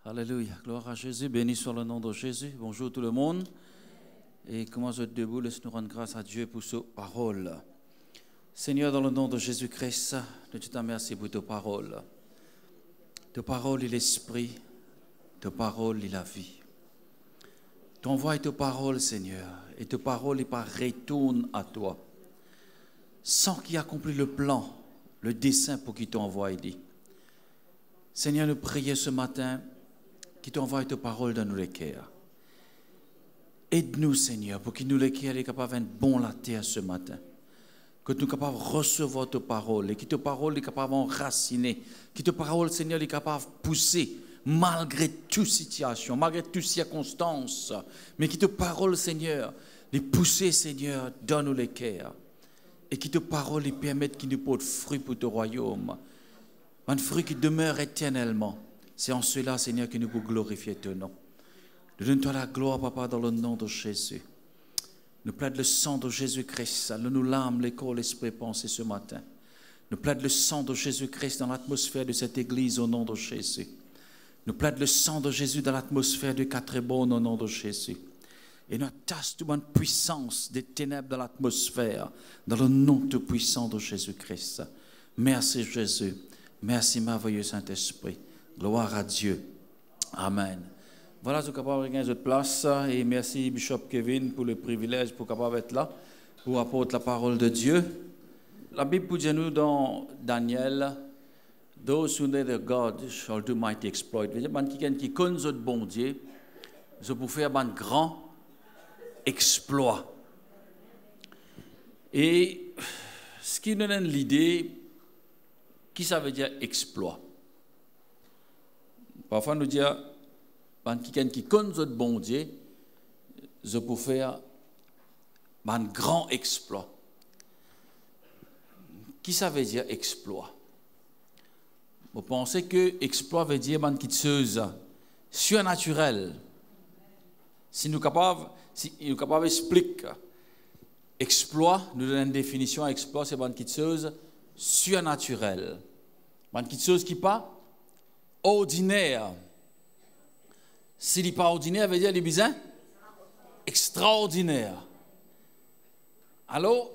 Alléluia. Gloire à Jésus. Béni soit le nom de Jésus. Bonjour tout le monde. Et comment vous êtes debout, laisse-nous rendre grâce à Dieu pour sa parole. Seigneur, dans le nom de Jésus-Christ, nous te remercions pour ta parole. Ta parole est l'esprit. Ta parole est la vie. T'envoies ta parole, Seigneur. Et ta parole n'est pas retourne à toi. Sans qu'il accomplit le plan, le dessein pour qu'il t'envoie. Seigneur, nous prions ce matin qu'il t'envoie ta parole dans nos cœurs. Aide-nous, Seigneur, pour que nous les cœurs soient capables d'être bons la terre ce matin. Que nous soyons capables de recevoir ta parole et que ta parole est capable d'enraciner. Que ta parole, Seigneur, est capable de pousser malgré toute situation, malgré toute circonstance. Mais que ta parole, Seigneur, les pousser, Seigneur, dans nos cœurs. Et que ta parole les permette qu'ils nous portent fruit pour ton royaume. Un fruit qui demeure éternellement. C'est en cela, Seigneur, que nous pouvons glorifier ton nom. Nous donnons-toi la gloire, Papa, dans le nom de Jésus. Nous plaide le sang de Jésus-Christ. Nous l'âme, les corps, l'esprit, pensée ce matin. Nous plaide le sang de Jésus-Christ dans l'atmosphère de cette église au nom de Jésus. Nous plaide le sang de Jésus dans l'atmosphère de Quatre-Bonnes au nom de Jésus. Et nous tasse toute bonne puissance des ténèbres dans l'atmosphère dans le nom tout puissant de Jésus-Christ. Merci Jésus. Merci merveilleux Saint-Esprit. Gloire à Dieu. Amen. Voilà, je suis capable de gagner cette place et merci Bishop Kevin pour le privilège pour capable être là pour apporter la parole de Dieu. La Bible dit nous dans Daniel, those who know their God shall do mighty exploits. Quelqu'un qui connaît notre bon Dieu, je peux faire un grand exploit. Et ce qui nous donne l'idée, qui ça veut dire exploit? Parfois nous disons, quelqu'un qui connaît notre bon Dieu, je peux faire un grand exploit. Qui ça veut dire exploit? Vous pensez que exploit veut dire quelque chose surnaturel. Si nous sommes capables d'expliquer exploit, nous donnons une définition à exploit, c'est quelque chose surnaturel. Quelque chose qui n'est pas ordinaire. S'il n'est pas ordinaire, ça veut dire bizarre? Extraordinaire. Alors,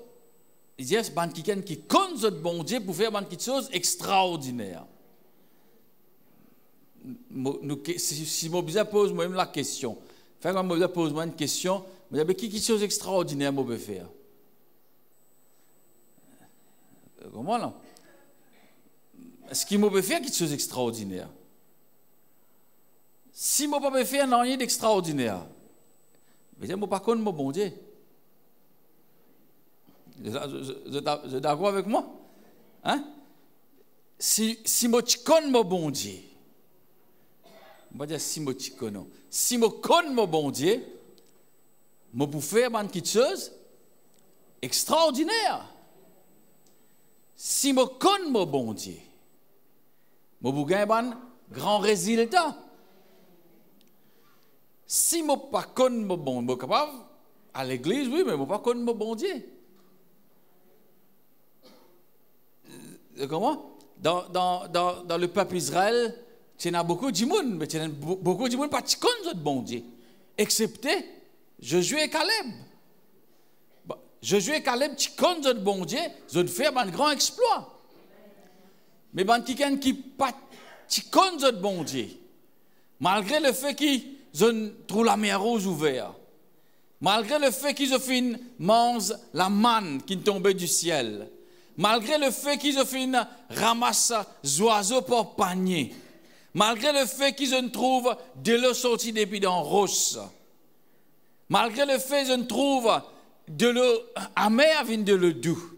il dit que quelqu'un qui connaît notre bon Dieu pour faire quelque chose d'extraordinaire. Si je bizarre pose moi-même la question, quand je pose moi une question, je me dis, quelle chose extraordinaire je peux faire? Comment là? Est-ce qu'il peut faire quelque chose d'extraordinaire? Si je ne peux pas faire rien d'extraordinaire, je ne peux pas connaître mon bon Dieu. Vous êtes d'accord avec moi? Hein? Si je connais mon bon Dieu, je vais dire si je connais. Si je connais mon bon Dieu, je peux faire quelque chose d'extraordinaire. Si je connais mon bon Dieu, je peux gagner un grand résultat. Si je ne connais pas mon bon Dieu, je suis capable à l'église, oui, mais je ne connais pas mon bon Dieu. Comment? Dans le peuple Israël, il y a beaucoup de monde, mais il y a beaucoup de monde qui ne connaissent pas bon Dieu. Excepté Josué et Caleb. Josué et Caleb qui connaissent bon Dieu, ils ont fait un grand exploit. Mais quelqu'un qui ne connaît pas bon Dieu, malgré le fait qu'ils ont trouvé la mer rouge ouverte, malgré le fait qu'ils ont fait manger la manne qui tombait du ciel, malgré le fait qu'ils ont fait ramasser les oiseaux pour panier, malgré le fait qu'ils ont trouvé de l'eau sortie depuis dans roche, malgré le fait qu'ils ont trouvé de l'eau amère vient de l'eau douce,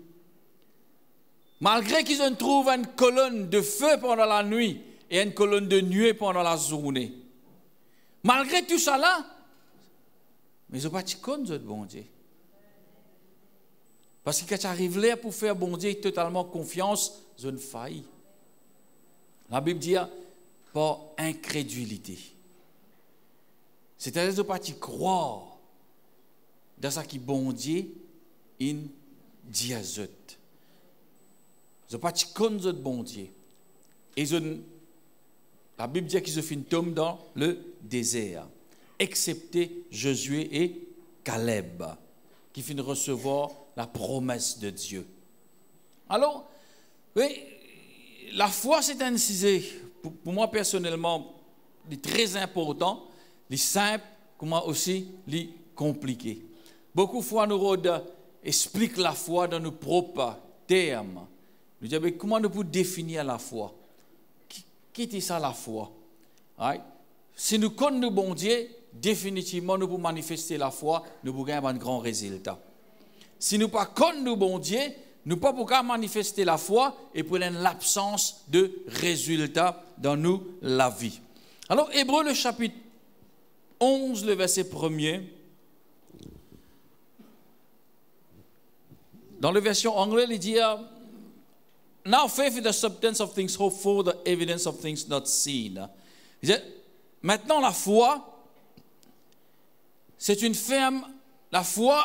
malgré qu'ils ont trouvé une colonne de feu pendant la nuit et une colonne de nuée pendant la journée, malgré tout ça là, mais ils n'ont pas de bon Dieu. Parce que quand tu arrives là pour faire bon Dieu totalement confiance, ils ont failli. La Bible dit par incrédulité. C'est-à-dire qu'ils n'ont pas croire dans ce qui bon Dieu in diazot. Ils n'ont pas connaître bon Dieu. Ils ont la Bible dit qu'ils se finissent tomber dans le désert, excepté Josué et Caleb, qui finissent recevoir la promesse de Dieu. Alors, oui, la foi, c'est un sujet, pour moi personnellement, très important, simple, comment aussi compliqué. Beaucoup de fois, nous expliquons la foi dans nos propres termes. Nous disons, mais comment nous pouvons définir la foi? Qu'est-ce que ça la foi? Right? Si nous connaissons le bon Dieu, définitivement, nous pouvons manifester la foi, nous pouvons avoir un grand résultat. Si nous ne connaissons pas le bon Dieu, nous ne pouvons pas manifester la foi et pour l'absence de résultats dans nous, la vie. Alors, Hébreux, le chapitre 11, le verset 1er. Dans la version anglaise, il dit Now faith is the substance of things hoped for, the evidence of things not seen. Il dit, maintenant, la foi, c'est une ferme. La foi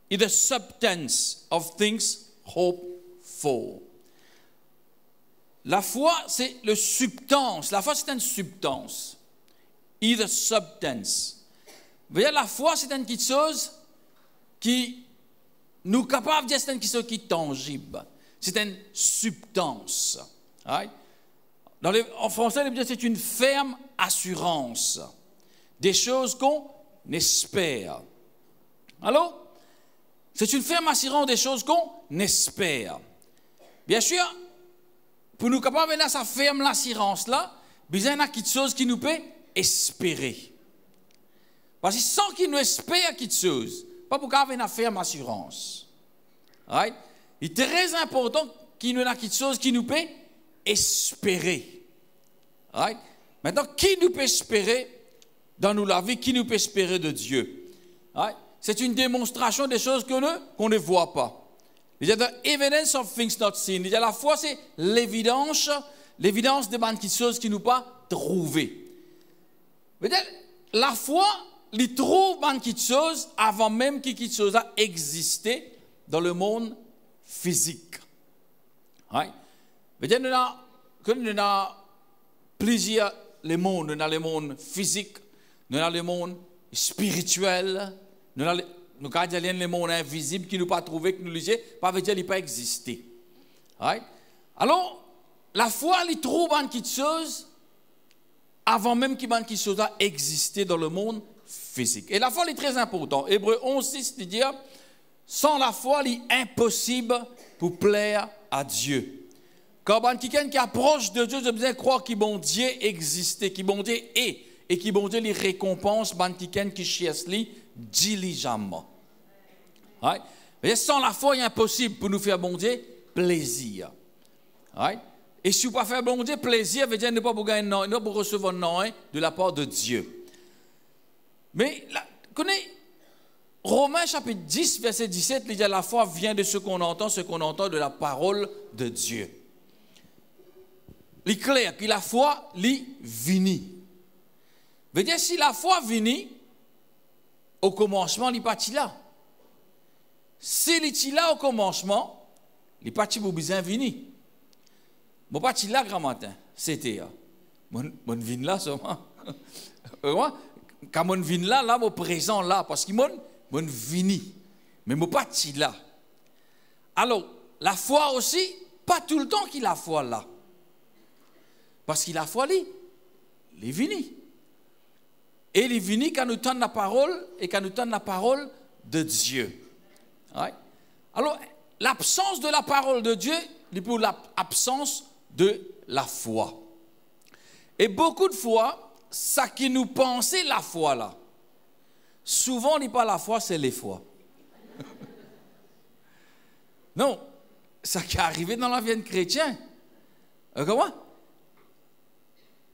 is the substance of things hoped for. La foi, c'est le substance. La foi, c'est une substance. Is the substance. Vous voyez, la foi, c'est une petite chose qui nous est capable de dire c'est une chose qui est tangible. C'est une substance. Right? En français, c'est une ferme assurance. Des choses qu'on espère. Alors, c'est une ferme assurance des choses qu'on espère. Bien sûr, pour nous capables de cette ferme assurance-là, il y a quelque chose qui nous peut espérer. Parce que sans qu'il nous espère quelque chose, pas pour avoir une ferme assurance. Right? Il est très important qu'il nous ait quelque chose qui nous peut espérer. Right? Maintenant, qui nous peut espérer dans nous la vie, qui nous peut espérer de Dieu? Right? C'est une démonstration des choses qu'on ne voit pas. Il y a the evidence of things not seen. Il y a la foi, c'est l'évidence de quelque chose qui nous pas trouvé. La foi, il trouve quelque chose avant même que quelque chose a existé dans le monde physique. Right? Nous avons plusieurs les mondes. Nous avons le monde physique, nous avons le monde spirituel, nous avons le monde invisible qui nous pas trouvé, que nous lisons, pas veut dire qu'il n'a pas existé. Right? Alors, la foi, il trouve quelque chose avant même que quelque chose a existé dans le monde physique. Et la foi est très importante. Hébreux 11:6 dit dire, sans la foi, il est impossible pour plaire à Dieu. Quand quelqu'un qui approche de Dieu, je besoin croire que bon Dieu existait, que bon Dieu est, et que bon Dieu les récompense quelqu'un qui cherche lui diligemment. Right? Mais sans la foi, il est impossible pour nous faire bon Dieu plaisir. Right? Et si vous ne pouvez pas faire bon Dieu plaisir, veut dire ne pas pour recevoir non de la part de Dieu. Mais connaissez Romains chapitre 10, verset 17, il dit la foi vient de ce qu'on entend de la parole de Dieu. Il est clair que la foi, elle vini. Veut dire si la foi vini, au commencement, il n'est pas là. Si il est là au commencement, il n'est pas pour besoin vini. Je ne suis pas là grand matin, c'était. Je viens là seulement. Quand je viens là, je suis présent là, parce que je viens. Mais je ne suis pas là. Alors, la foi aussi, pas tout le temps qu'il a la foi là. Parce qu'il a la foi là, il est venu. Et il est venu quand nous tendons la parole et quand nous tendons la parole de Dieu. Right? Alors, l'absence de la parole de Dieu, c'est pour l'absence de la foi. Et beaucoup de fois, ça qui nous pensait la foi là, souvent, on n'est pas la foi, c'est les foi. Non, ça qui est arrivé dans la vie chrétienne. Comment?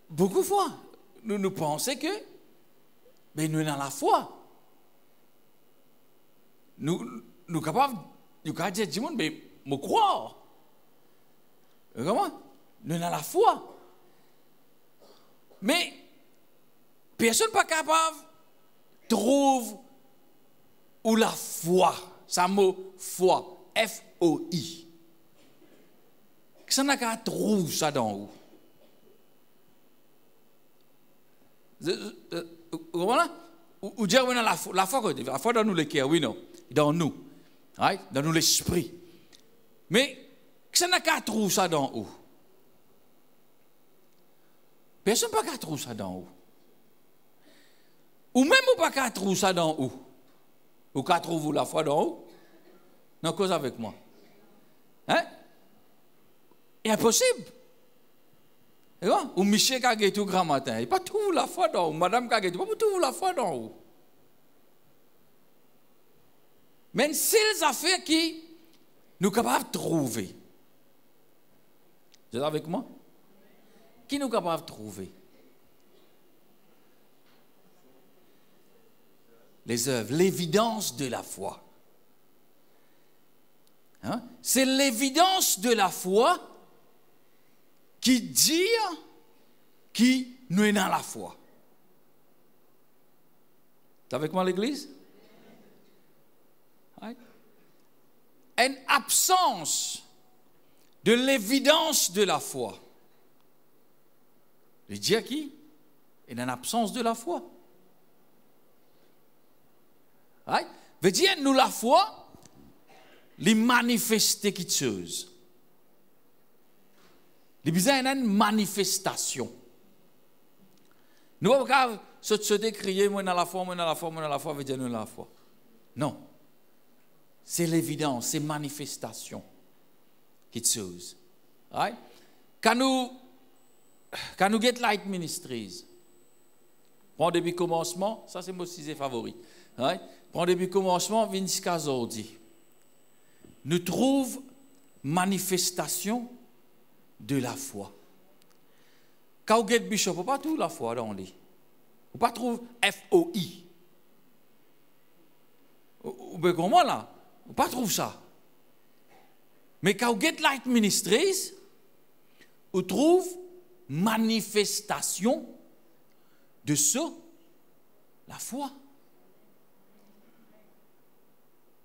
Beaucoup de fois, nous pensons que mais nous avons la foi. Nous sommes capables de dire du monde, mais me croire. Comment? Nous avons la foi. Mais personne n'est pas capable de trouver où la foi, ça mot foi, F-O-I. Ça n'a qu'à trouver ça dans où? Voilà. Ou dire, oui, non, la foi dans nous le cœur, oui, non. Dans nous. Right? Dans nous l'esprit. Mais, ça n'a qu'à trouver ça dans où? Personne n'a pas qu'à trouver ça dans où? Ou même ou pas qu'à trouver ça dans où? Ou qu'à trouver la foi dans où? Non, cause avec moi. Hein? C'est impossible. Ou Michel qui a tout grand matin. Il n'y a pas tout la foi dans où. Madame qui a tout la foi dans où. Mais c'est les affaires qui nous sommes capables de trouver. Vous êtes avec moi? Qui nous sommes capables de trouver? Les œuvres, l'évidence de la foi. Hein? C'est l'évidence de la foi qui dit qui nous est dans la foi. Vous êtes avec moi l'église? Right? Une absence de l'évidence de la foi. Je dis qui? Une absence de la foi. Right? Veut dire, nous la foi, les manifester quelque chose. Les besoins d'une manifestation. Nous ne pouvons pas se décrier, moi dans la foi, moi dans la foi, moi dans la foi, veut dire nous dans la foi. Non. C'est l'évidence, c'est manifestation. Quelque chose. Right? Quand nous get Light Ministries, prends depuis le commencement, ça c'est mon sujet favori. Right? Prends depuis le commencement, Vince Cazordi. Nous trouvons manifestation de la foi. Quand vous get Bishop, vous ne pas trouver la foi dans lui. Vous ne pas trouver F-O-I. Vous bien comment là? Vous ne pas trouver ça. Mais quand vous get Light Ministries, vous trouvez manifestation de ça, la foi.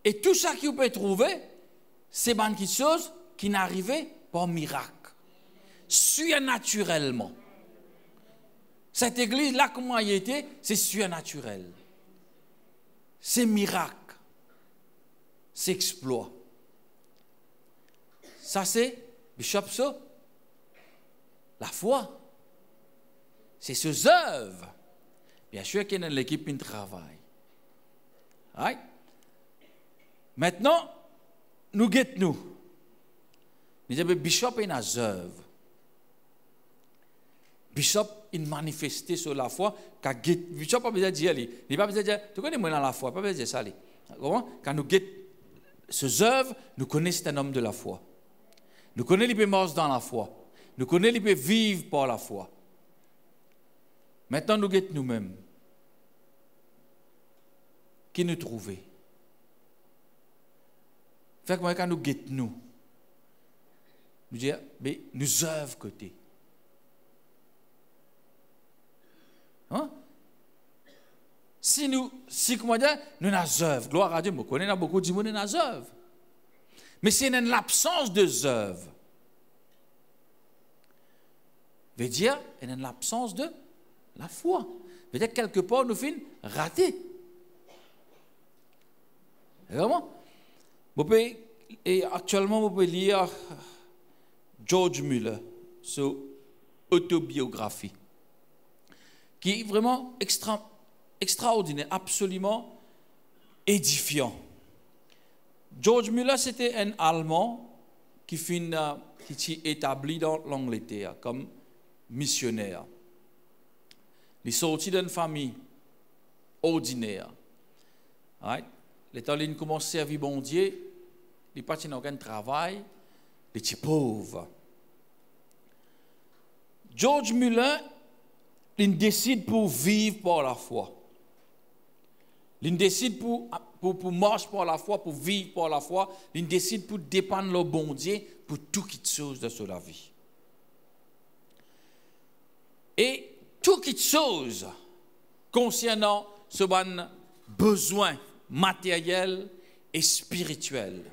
Et tout ça que vous pouvez trouver, c'est quelque chose qui n'arrivait par miracle, surnaturellement. Cette église-là, comment elle était, c'est surnaturel. C'est miracle. C'est exploit. Ça, c'est, Bishop, ça, la foi. C'est ces œuvres. Bien sûr qu'il y a dans l'équipe qui travaille. Right? Maintenant, nous guettons. Nous disons, Bishop est une œuvre. Bishop est manifesté sur la foi. Bishop n'a pas besoin de dire, il n'a pas besoin de dire, tu connais moi dans la foi, il n'a pas besoin de dire ça. Quand nous guettons ces œuvres, nous connaissons un homme de la foi. Nous connaissons les morts dans la foi. Nous connaissons les vivre par la foi. Maintenant, nous guettons nous-mêmes. Qui nous trouve? Fait que quand nous guettons nous disons, mais nous œuvres côté. Hein? Comment dire, nous avons œuvres. Gloire à Dieu, nous connaissons beaucoup de monde dans nos œuvres. Mais c'est une absence de œuvres. Veut dire, il y a une absence de la foi. Veut dire, quelque part, nous finissons ratés. Vraiment? Et actuellement, vous pouvez lire George Muller, son autobiographie, qui est vraiment extraordinaire, absolument édifiant. George Muller, c'était un Allemand qui s'est établi dans l'Angleterre comme missionnaire. Il est sorti d'une famille ordinaire. Right? L'état il commence à servir bon Dieu, il n'a pas aucun travail, il est pauvre. George Muller, il décide pour vivre par la foi. Il décide pour marcher par la foi, pour vivre par la foi. Il décide pour dépendre le bon Dieu pour toute chose de sa vie. Et toute chose concernant ce besoin matériel et spirituel.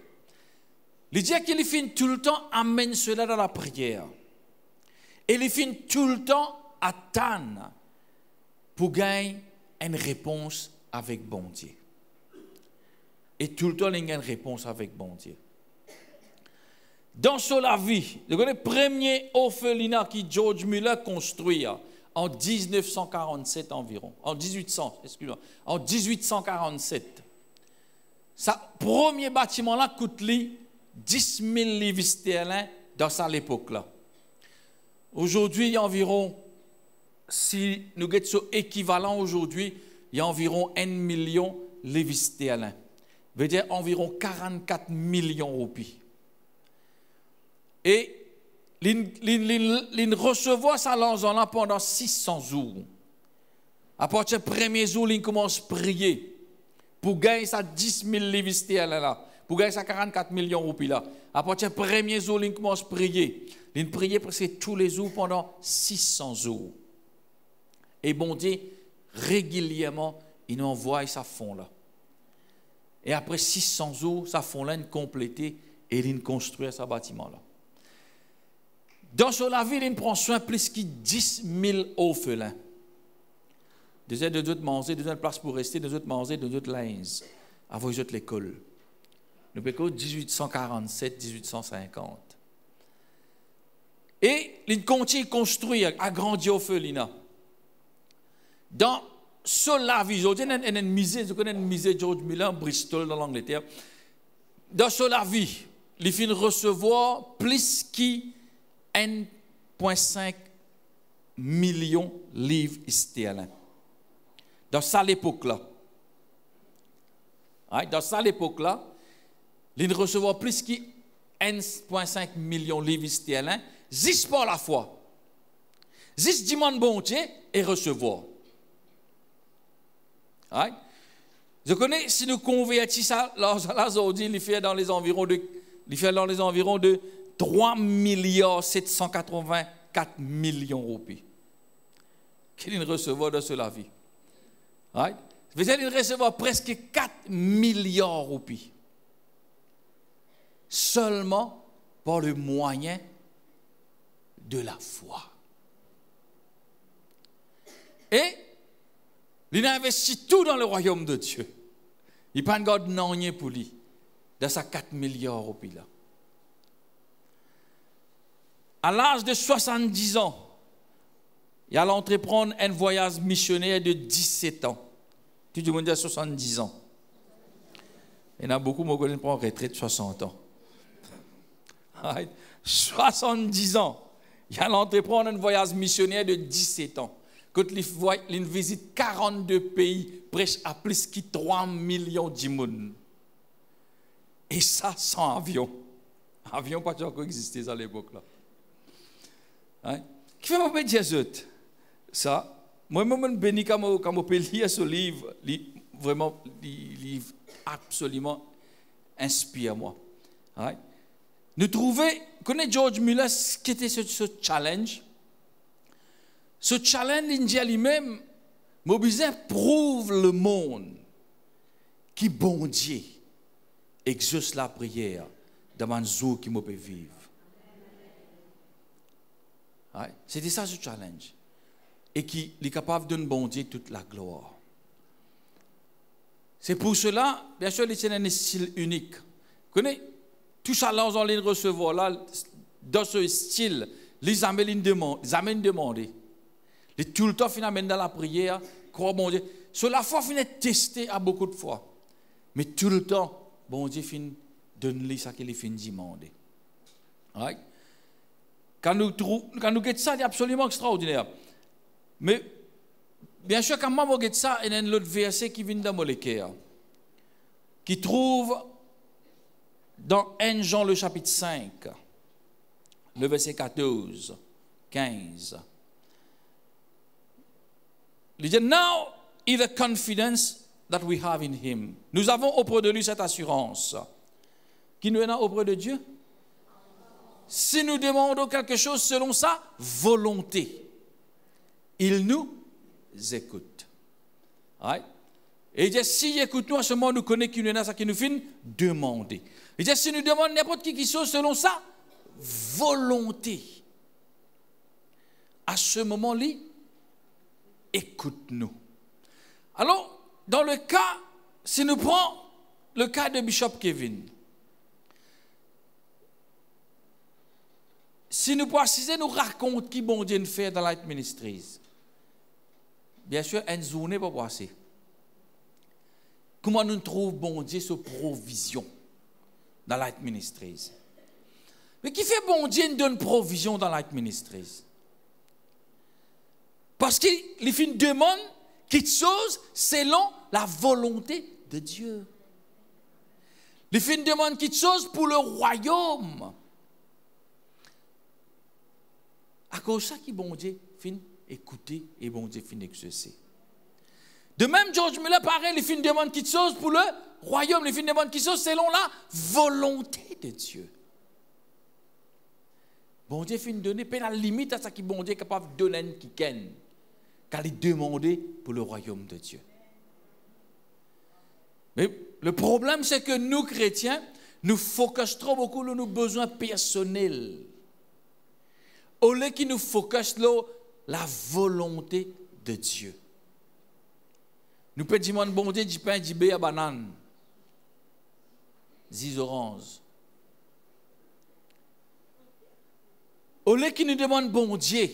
Il dit qu'il finit tout le temps amène cela dans la prière. Et il finit tout le temps attendre pour gagner une réponse avec bon Dieu. Et tout le temps, il y a une réponse avec bon Dieu. Dans la vie, le premier orphelinat que George Muller construit en 1947 environ, en 1847. Ce premier bâtiment-là coûte 10 000 livres sterling dans cette époque-là. Aujourd'hui, il y a environ, si nous avons équivalent aujourd'hui, il y a environ 1 million de livres sterling. Ça veut dire environ 44 millions de roupies. Et il recevoir ça là pendant 600 jours. À partir du premier jour, il commence à prier pour gagner ça 10 000 livres sterling là, pour gagner ça 44 millions de roupies là. À partir du premier jour, il commence à prier. Il priait presque tous les jours pendant 600 jours. Et bon Dieu, régulièrement, il envoie sa fond là. Et après 600 jours, sa fond là est complétée et il construit ce bâtiment là. Dans la ville, il prend soin de plus que 10 000 orphelins. Deux autres manger, deux autres place pour rester, deux autres manger, deux autres linge. Avant les autres l'école. Nous avons 1847-1850. Et il continue à construire, à grandir orphelinat. Dans la ville, aujourd'hui, il y a une musée, je connais une musée George Muller, Bristol, dans l'Angleterre. Dans la vie, il finit recevoir plus que 1,5 million de livres sterling. Dans cette époque-là. Dans cette époque-là, il recevait plus que 1,5 million de livres sterling, juste par la foi. Juste demander bon Dieu et recevoir. Je connais, si nous convertissons ça, aujourd'hui, il fait dans les environs de 3 784 millions de roupies. Qu'il recevait de cela vie. Right? Il recevait presque 4 milliards de roupies. Seulement par le moyen de la foi. Et il a investi tout dans le royaume de Dieu. Il n'a pas de rien pour lui. Dans ces 4 milliards de roupies là. À l'âge de 70 ans, il a entreprendre un voyage missionnaire de 17 ans. Tout le monde a 70 ans. Il y en a beaucoup qui prennent en retraite de 60 ans. 70 ans, il a entreprendre un voyage missionnaire de 17 ans. Quand il visite 42 pays, prêche à plus de 3 millions de monde. Et ça sans avion. Avion pas encore existé à l'époque-là. Qui fait me dire ça? Moi-même, béni quand je peux lire ce livre, vraiment, livre absolument inspire moi. Nous trouvons, connaissez George Muller, ce qui était ce challenge. Ce challenge, il dit à lui-même, Moïse prouve le monde qui bon Dieu exauce la prière dans un jour qui me peut vivre. C'était ça ce challenge. Et qui est capable de donner bon Dieu toute la gloire. C'est pour cela, bien sûr, il y a un style unique. Vous connaissez, tout ça là, on les recevoir là, dans ce style, les amènent demander. Les tout le temps, finalement, dans la prière, croire bon Dieu. Sur la foi, finit tester à beaucoup de fois. Mais tout le temps, bon Dieu finit donner ça qu'il finit demander. Right? Quand nous regardons ça, c'est absolument extraordinaire. Mais, bien sûr, quand moi, je regarde ça, il y a un autre verset qui vient dans mon cœur, qui trouve dans 1 Jean, le chapitre 5, le verset 14, 15. Il dit, now is the confidence that we have in him. Nous avons auprès de lui cette assurance. Qui nous est auprès de Dieu? Si nous demandons quelque chose selon sa volonté, il nous écoute. Right? Et il dit, si il écoute nous, à ce moment, nous connaissons qu'il nous est ça qui nous fait demander. Il dit, si nous demandons n'importe qui soit selon sa volonté, à ce moment-là, écoute-nous. Alors, dans le cas, si nous prenons le cas de Bishop Kevin, si nous précisons, nous racontons qui bon Dieu nous fait dans Light Ministries. Bien sûr, une journée pas passer. Comment nous trouvons bon Dieu sur provision dans Light Ministries? Mais qui fait bon Dieu nous donne provision dans Light Ministries? Parce qu'il fait une demande quelque chose selon la volonté de Dieu. Il fait une demande quelque chose pour le royaume. À cause de ça, qui bon Dieu fin écouter et bon Dieu fin exaucer. De même, George Miller, pareil, il fait une demande quelque chose pour le royaume. Il fait une demande quelque chose selon la volonté de Dieu. Bon Dieu fait une donnée, puis la limite à ça qui bon Dieu est capable de donner qui ken. Car il demandait pour le royaume de Dieu. Mais le problème, c'est que nous, chrétiens, nous focusons trop beaucoup sur nos besoins personnels. Au lieu que nous focusons sur la volonté de Dieu. Nous pouvons dire, bon Dieu, du pain, du beurre, banane, des oranges. Au lieu que nous demandons, bon Dieu,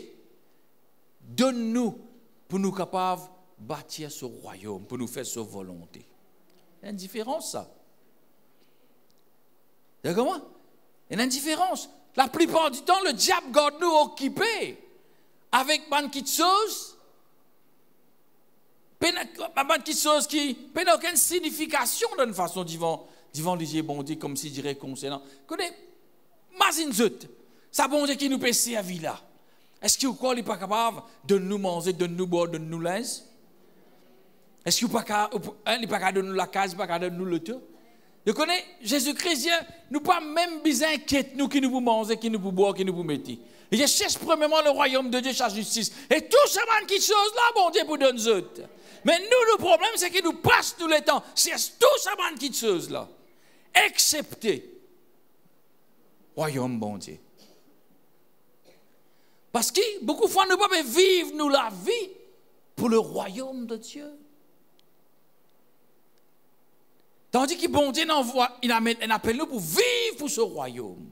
donne-nous pour nous capables de bâtir ce royaume, pour nous faire sa volonté. Il y a une différence, ça. D'accord? Il y a une différence. La plupart du temps, le diable garde nous occupés avec une petite chose, qui n'a aucune signification d'une façon devant les bon Dieu, comme si dirait concernant. Connais, imagine ça bon Dieu qui nous peut servir là. Est-ce qu'il n'est pas capable de nous manger, de nous boire, de nous laisser? Est-ce qu'il n'est pas capable de nous la case, pas capable de nous le tout? Vous connaissez, Jésus-Christ, nous pas même besoin d'inquiéter nous qui nous pour manger, qui nous pour boire, qui nous pour mettre. Et je cherche premièrement le royaume de Dieu, sa justice. Et tout ça, man, qui chose là, bon Dieu, pour donner autres. Mais nous, le problème, c'est qu'il nous passe tout le temps. C'est tout ça, man, qui chose là. Excepté royaume, bon Dieu. Parce que beaucoup de fois, nous ne pouvons pas vivre nous, la vie pour le royaume de Dieu. Tandis que bon Dieu il appelle nous pour vivre pour ce royaume.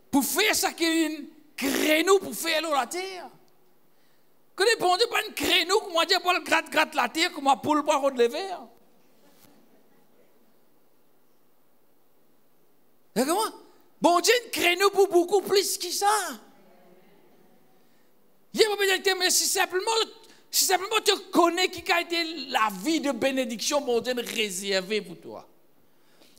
Pour faire ça qu'il crée nous pour faire la terre. Que les bon Dieu pas crée nous, comment dire, pour gratte la terre, comment poule pour relever. D'accord? Bon Dieu crée nous pour beaucoup plus que ça. Il n'y a pas besoin de mais si simplement tu connais qui a été la vie de bénédiction, bon Dieu réservée pour toi.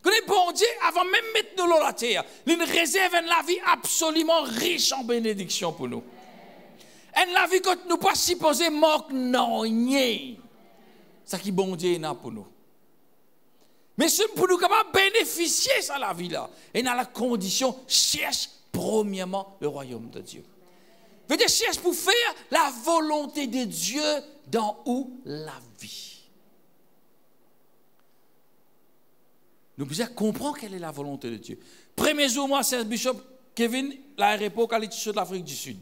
Connais bon Dieu, avant même de mettre nous dans la terre, il réserve une vie absolument riche en bénédiction pour nous. Une la vie que nous pas supposé manquer non rien. Ça qui bon Dieu a pour nous. Mais c'est pour nous capables bénéficier de la vie là. Et dans la condition, cherche premièrement le royaume de Dieu. Veut dire, cherche pour faire la volonté de Dieu dans où la vie. Nous devons comprendre quelle est la volonté de Dieu. Premier jour, moi, c'est Bishop Kevin, l'aéroport qui est de l'Afrique du Sud.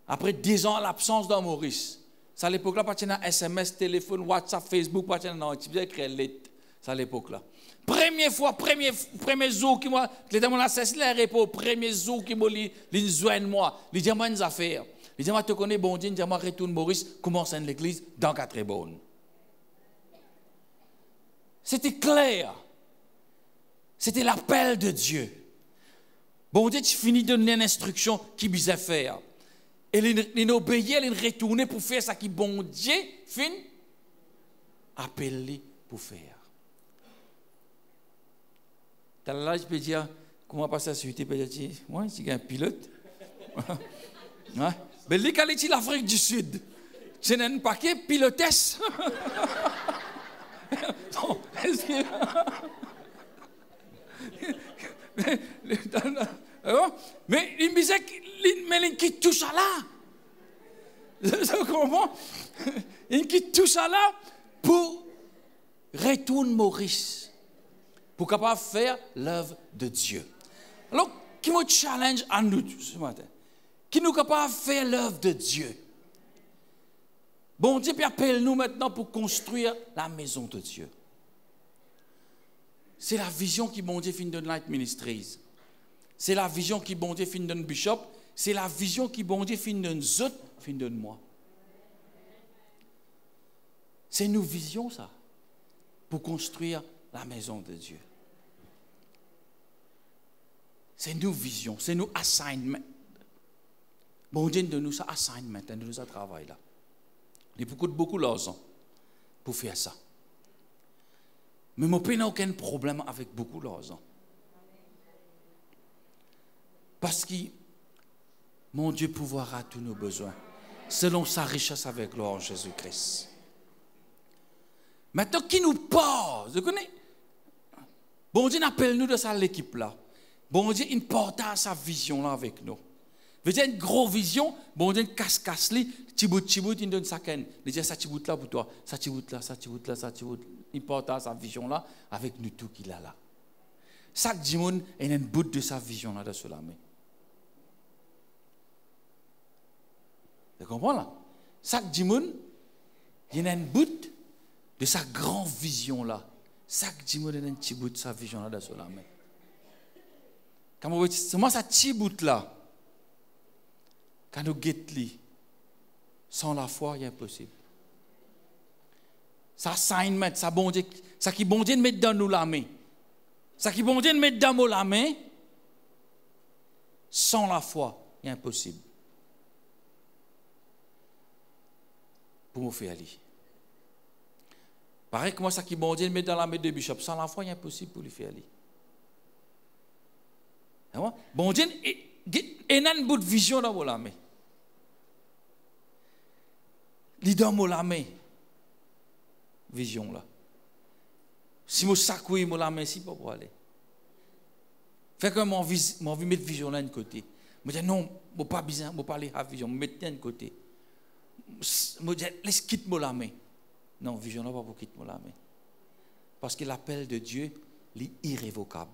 Après 10 ans, l'absence dans Maurice. C'est à l'époque-là, pas de SMS, téléphone, WhatsApp, Facebook, pas de lettre. C'est à l'époque-là. Première fois, premier jour qui moi, j'étais mon assassin l'aéroport, premier jour qui m'a joint moi, il dit moi une affaire. Il dit moi tu connais bon Dieu, il dit moi retourne Maurice, commence à l'église dans 4 bonnes. C'était clair. C'était l'appel de Dieu. Bon Dieu, tu finis de donner une instruction qui bisait faire. Et il obéit, il retourne pour faire ça qui bon Dieu fin appelé pour faire. Là, je peux dire, comment passer à la suite? Je peux dire, moi, c'est un pilote. Mais lui, quand il est l'Afrique du Sud, c'est un paquet pilotesse. Non, mais il me disait qu'il touche à là. Vous comprenez? Il quitte tout ça là pour retourner Maurice. Pour capable faire l'œuvre de Dieu. Alors, qui me challenge à nous ce matin? Qui nous capable de faire l'œuvre de Dieu? Bon Dieu, puis appelle-nous maintenant pour construire la maison de Dieu. C'est la vision qui bon Dieu fin de Light Ministries. C'est la vision qui bon Dieu fin de Bishop. C'est la vision qui bon Dieu fin de nous autres, fin de moi. C'est nos visions, ça, pour construire la maison de Dieu. C'est nos visions, c'est nos assignments. Bon Dieu donne nous ça assignment, de nous ça travail là. Il coûte beaucoup d'argent pour faire ça. Mais mon père n'a aucun problème avec beaucoup d'argent. Parce que mon Dieu pourvoira tous nos besoins, selon sa richesse avec gloire en Jésus-Christ. Maintenant, qui nous pose, vous connaissez? Bon Dieu appelle nous de ça l'équipe là. Bon Dieu, il partage sa vision là avec nous. Vous avez une grosse vision, bon Dieu, casse-casse, tibout, il donne ça ken. Il dit ça tibout là pour toi, ça tibout là, ça tibout là, ça tibout. Il partage sa vision là avec nous tout qu'il a là. Chaque dimanche, il y a un bout de sa vision là de cela. Vous comprenez là? Chaque dimanche, il y a un bout de sa grande vision là. Chaque dimanche, il y a un petit bout de sa vision là de cela. Comment ça petit bout là? Quand nous guettons, sans la foi, il est impossible. Ça assignment, ça bon Dieu, ça qui bon Dieu de mettre dans nous la main. Ça qui bon Dieu de mettre dans nous la main, sans la foi, il est impossible. Pour me faire aller. Pareil que moi, ça qui bon Dieu de mettre dans la main de Bishop, sans la foi, il est impossible pour lui faire aller. Bon Dieu, il a une bout de vision dans la main. Il dans la main. Vision là. Si je sacouille la main, si pas pour aller. Fait que moi, je mettre vision là de côté. Je dis non, je ne pas besoin, je ne pas aller à vision, je mettre de côté. Je dis laisse quitte la main. Non, vision là pas pour quitter la main. Parce que l'appel de Dieu est irrévocable.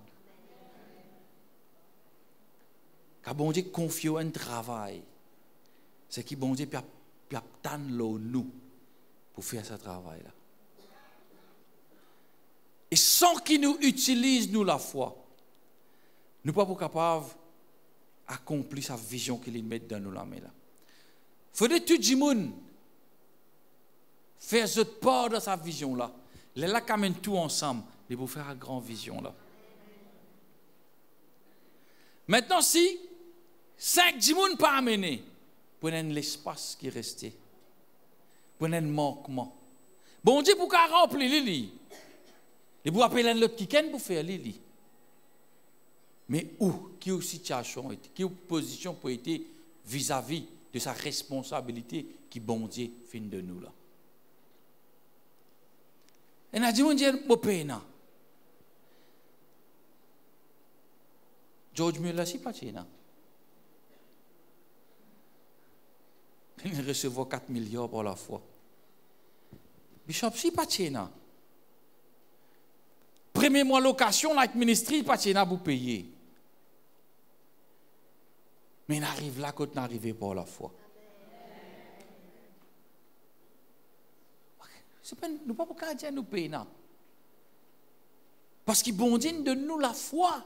Quand bon Dieu confie un travail, c'est que bon Dieu peut attendre nous pour faire ce travail-là. Et sans qu'il nous utilise, nous, la foi, nous ne sommes pas capables d'accomplir sa vision qu'il met dans nous la main. Il faudrait que tout le monde fasse cette part de sa vision-là. Les là, quand même tout ensemble, ils vont faire une grande vision-là. Maintenant, si 5 personnes pas amener, prenez l'espace qui est resté. Prenez le manquement. Bon Dieu, pour qu'on remplir les et vous appelez l'autre qui pour faire les. Mais où, qui situation, qui position pour être vis-à-vis de sa responsabilité qui bon Dieu fait de nous là. Et on a dit, mon Dieu, mon père. George Muller, c'est pas ça. Il recevait 4 milliards pour la foi. Bishop, c'est pas ça. Premier mois location, la ministrie, pas ça pour payer. Mais on arrive là quand on arrive pour la foi. Nous ne pouvons pas dire nous payer. Parce que bon Dieu donne nous la foi.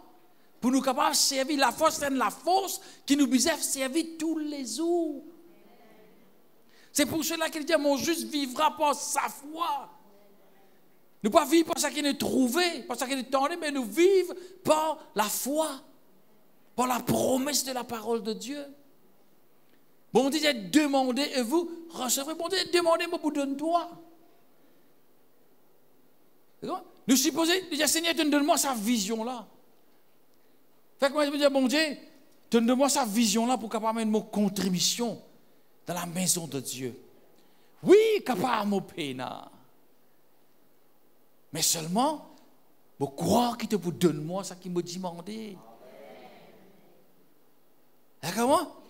Pour nous capables de servir la force, c'est la force qui nous besoin servir tous les jours. C'est pour cela qu'il dit, mon juste vivra par sa foi. Nous ne pouvons pas vivre par ce qu'il est trouvé, par ce qu'il est tendu, mais nous vivons par la foi, par la promesse de la parole de Dieu. Bon Dieu, demandez et vous recevrez. Bon Dieu, demandez, moi vous donne-toi. Nous supposons, Seigneur, donne-moi sa vision-là. Fait que moi, je veux dire, bon Dieu, donne-moi sa vision-là pour capable mettre mon contribution dans la maison de Dieu. Oui, capable mon pénal. Mais seulement, je croire qu'il te donne-moi ça qu'il me demandé. D'accord?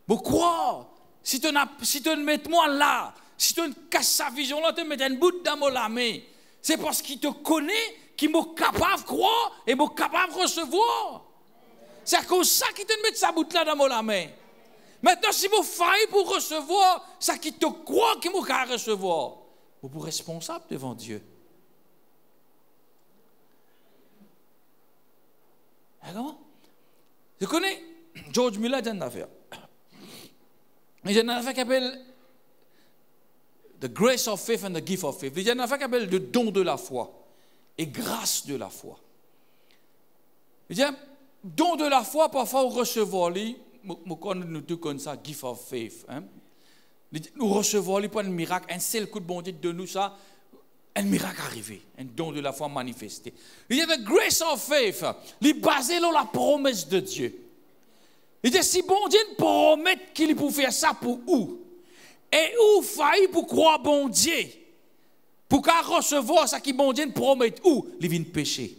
Je croire. Si tu mets moi là, si tu casses sa vision-là, tu mets un bout dans la main, c'est parce qu'il te connaît, qu'il est capable de croire et est capable de recevoir. C'est à cause de ça qu'il te met sa bout là dans la main. Maintenant, si vous faillez pour recevoir, ça qui te croit qu'il vous recevoir, vous êtes responsable devant Dieu. Comment? Je connais George Miller, il y a une affaire. Il y a une affaire qui s'appelle The Grace of Faith and the Gift of Faith. Il y a une affaire qui s'appelle le don de la foi et grâce de la foi. Il y a don de la foi, parfois on recevoir, nous tous comme ça, Gift of Faith. Hein? Nous recevons pas un miracle, un seul coup de bon Dieu de nous, ça, un miracle arrivé, un don de la foi manifesté. Il y a the grace of faith, il est basé sur la promesse de Dieu. Il dit, si bon Dieu promet qu'il peut faire ça pour où? Et où faillit pour croire bon Dieu? Pour qu'à recevoir ça qui bon Dieu promet où? Il vient pécher.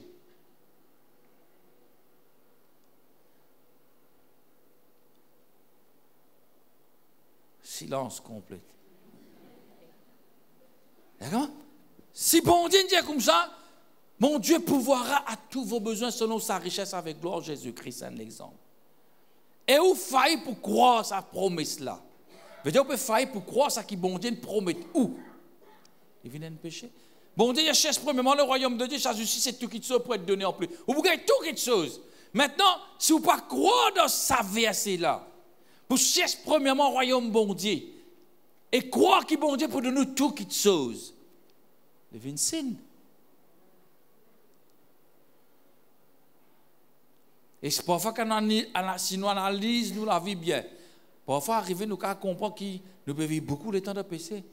Silence complet. D'accord? Si bon Dieu dit comme ça, mon Dieu pourvoira à tous vos besoins selon sa richesse avec gloire. Jésus-Christ, c'est un exemple. Et où faillit pour croire sa promesse-là? Veut dire, on peut faillir pour croire ça qui bon Dieu promet où? Il vient de pécher. Bon Dieu, il cherche premièrement le royaume de Dieu, sa justice, c'est tout quelque chose pour être donné en plus. Vous gagnez tout quelque chose. Maintenant, si vous ne pas croire dans sa verset-là, vous cherchez premièrement le royaume bon Dieu et croire qu'il bon Dieu pour donner tout quelque chose. Devient sin. Et c'est parfois si nous analysons nous la vie bien, parfois arriver nous à comprendre que nous pouvons vivre beaucoup de temps de péché.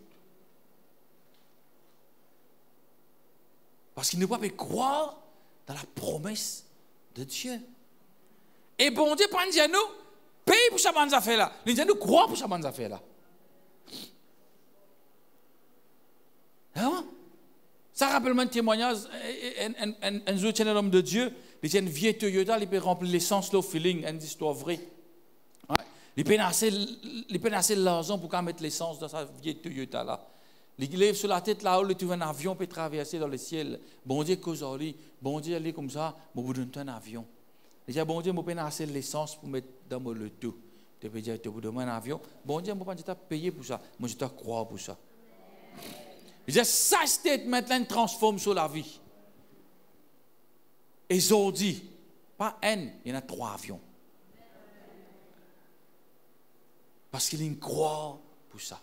Parce qu'il ne peut pas croire dans la promesse de Dieu. Et bon Dieu, pas dire nous, paye pour ça bonne affaire là. Il dit nous croire pour ça bonne affaire là. Hein? Ça rappelle un témoignage, un jour, un homme de Dieu, il y a une vieille Toyota, il peut remplir l'essence, le feeling, une histoire vraie. Ouais. Il peut assez l'argent pour mettre l'essence dans sa vieille Toyota là. Il lève sur la tête là-haut, il trouve un avion peut traverser dans le ciel. Bon Dieu, bon Dieu, il est comme ça, je vous donne un avion. Il dit, bon Dieu, je peux assez l'essence pour mettre dans le tout. Tu peux dire, tu vous donnes un avion. Bon Dieu, je ne peux pas payer pour ça, moi je te crois pour ça. Il dit, ça statement-là transforme sur la vie. Et aujourd'hui, pas un, il y en a 3 avions. Parce qu'il y a une croix pour ça.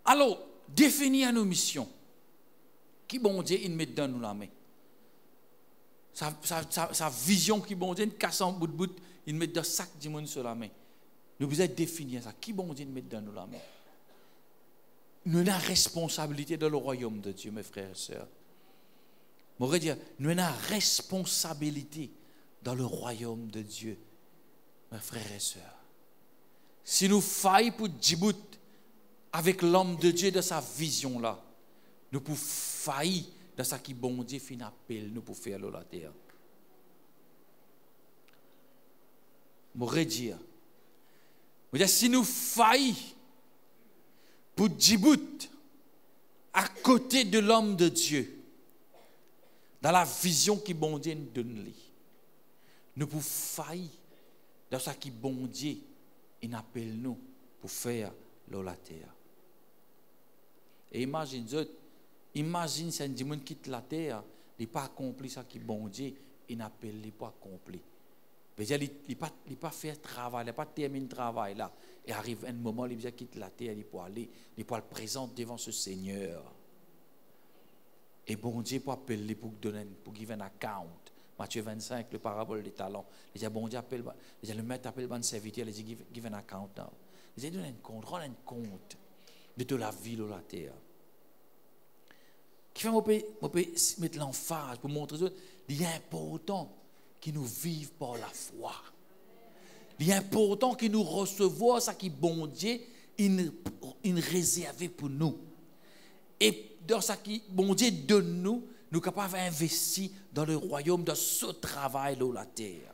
Alors, définir nos missions. Qui bon Dieu, il met dans nous la main. Sa vision qui bon Dieu, il casse en bout de bout, il met dans sac du monde sur la main. Nous devons définir ça. Qui bon Dieu, il met dans nous la main. Nous avons la responsabilité dans le royaume de Dieu, mes frères et sœurs. Je voudrais dire, nous avons la responsabilité dans le royaume de Dieu, mes frères et sœurs. Si nous faillons pour Djibouti avec l'homme de Dieu de sa vision-là, nous pouvons faillir dans ce qui bon Dieu fin appel nous pour faire la terre. Je voudrais dire, si nous faillons pour Djibouti, à côté de l'homme de Dieu, dans la vision qui bon Dieu nous donne, nous pouvons faillir dans ce qui bon Dieu il appelle nous pour faire la terre. Et imagine si un dimanche quitte la terre, il n'a pas accompli ce qui bon Dieu il appelle, il n'a pas accompli. Il n'a pas fait travail, il n'a pas terminé le travail là. Et arrive un moment, il quitte la terre, il peut aller, il peut le présenter devant ce Seigneur. Et bon Dieu peut appeler pour donner, pour give un account. Matthieu 25, le parabole des talents. Il dit, bon Dieu appelle, le maître appelle le serviteur, il dit, give an account now. Il dit, donne un compte, rends un compte de la vie de la terre. Qui fait, on peut mettre l'emphase pour montrer aux autres, il est important qu'ils nous vivent par la foi. Il est important que nous recevons ce qui bon Dieu il réservé pour nous. Et dans ce qui bon Dieu donne nous, nous sommes capables d'investir dans le royaume de ce travail de la terre.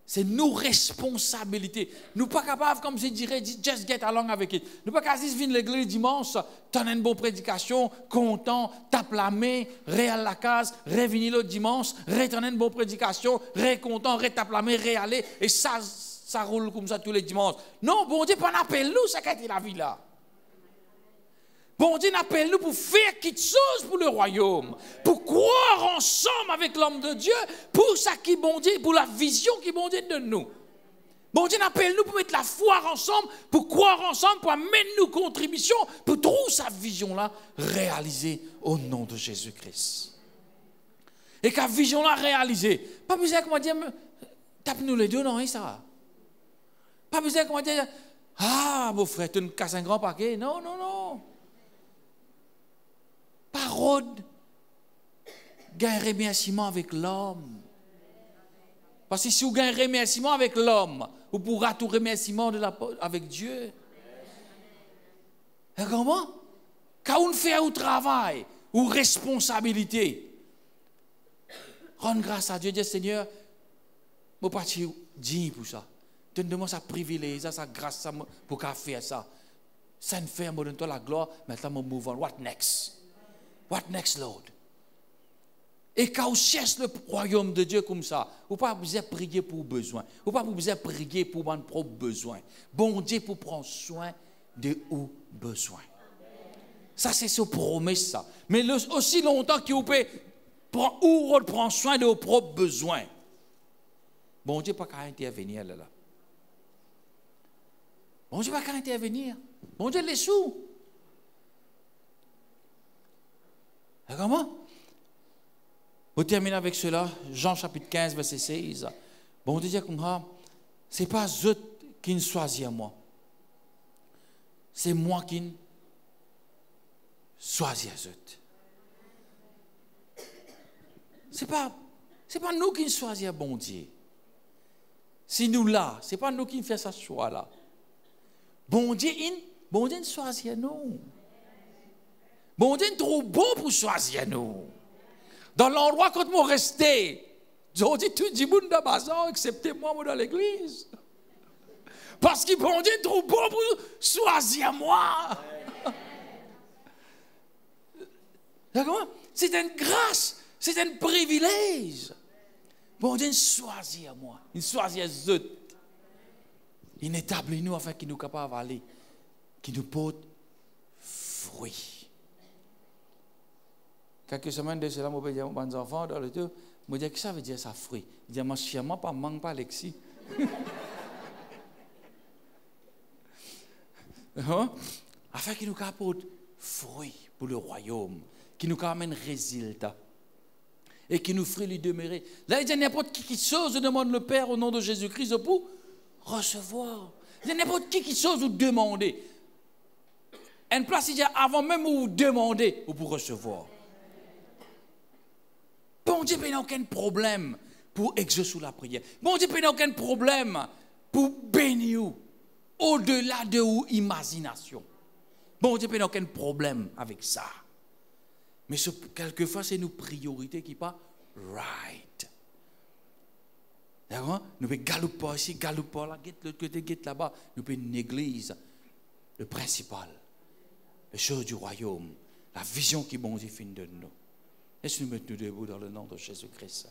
C'est nos responsabilités. Nous ne sommes pas capables, comme je dirais, just get along avec it. Nous ne sommes pas capables de venir à l'église dimanche, t'en as une bonne prédication, content, tape la main, réal la case, revenir l'autre dimanche, retourner une bonne prédication, content, tape la main, réaller, et ça roule comme ça tous les dimanches. Non, bon Dieu, pas appelle nous, ça qu'a été la vie là. Bon Dieu appelle nous pour faire quelque chose pour le royaume, pour croire ensemble avec l'homme de Dieu, pour ça qui bon Dieu, pour la vision qui bon Dieu donne nous. Bon Dieu appelle nous pour mettre la foi ensemble, pour croire ensemble, pour amener nos contributions, pour trouver sa vision-là réalisée au nom de Jésus-Christ. Et qu'à vision-là réalisée, pas besoin comment dire, tape-nous les deux, non, ça. Pas besoin comment dire, ah, mon frère, tu nous casses un grand paquet. Non, non, non. Parole, gagne remerciement avec l'homme. Parce que si vous gagnez remerciement avec l'homme, vous pourrez tout remerciement avec Dieu. Et comment? Quand on fait un travail ou responsabilité, rendre grâce à Dieu, dire Seigneur, je ne pas dire pour ça. Donne-moi ça privilège, ça grâce ça, pour faire ça. Ça ne fait, moi donne-toi la gloire, maintenant je move on. What next? What next, Lord? Et quand on cherche le royaume de Dieu comme ça, vous n'avez pas besoin de prier pour besoin. Vous n'avez pas besoin de prier pour votre propre besoin. Bon Dieu pour prendre soin de vos besoins. Ça, c'est ce promesse, ça. Mais aussi longtemps que vous pouvez prendre soin de vos propres besoins. Bon Dieu pas qu'à intervenir là. Bon Dieu pas qu'à intervenir. Bon Dieu les sous. Comment? On termine avec cela, Jean chapitre 15, verset 16. Bon Dieu dit comme ça, ce n'est pas eux qui ne choisissent moi. C'est moi qui choisis eux. Ce n'est pas nous qui choisissons bon Dieu. Si nous là, ce n'est pas nous qui faisons ce choix-là. Bon Dieu choisit nous. Bon Dieu trouve bon pour choisir nous. Dans l'endroit quand nous restons, j'ai dit tout le monde dans ma maison, excepté moi dans l'église. Parce que bon Dieu trouve bon pour choisir moi. D'accord? C'est une grâce, c'est un privilège. Bon Dieu choisit moi, il choisit eux. Il établit nous afin qu'il nous capable d'aller, qu'il nous porte fruit. Quelques semaines de cela, je vais dire à mes enfants, dans le tout, je dis que ça veut dire ça fruit. Je dis, moi, je ne pas manque pas Alexis. Afin qu'il nous apporte fruit pour le royaume, qu'il nous amène résultat. Et qu'il nous ferait lui demeurer. Là, il dit n'importe qui chose demande le Père au nom de Jésus-Christ pour recevoir. Il dit n'importe qui chose vous demander. Une place, il dit avant même où vous demandez, vous pour recevoir. Bon Dieu n'a aucun problème pour exaucer la prière. Bon Dieu n'a aucun problème pour bénir au-delà de vos imaginations. Bon Dieu n'a aucun problème avec ça. Mais quelquefois, c'est nos priorités qui ne sont pas right. D'accord? Nous pouvons galoper ici, galoper là, de l'autre côté, là-bas. Nous pouvons négliger le principal, les choses du royaume, la vision qui bon Dieu fait de nous. Laisse-nous mettre nous debout dans le nom de Jésus-Christ.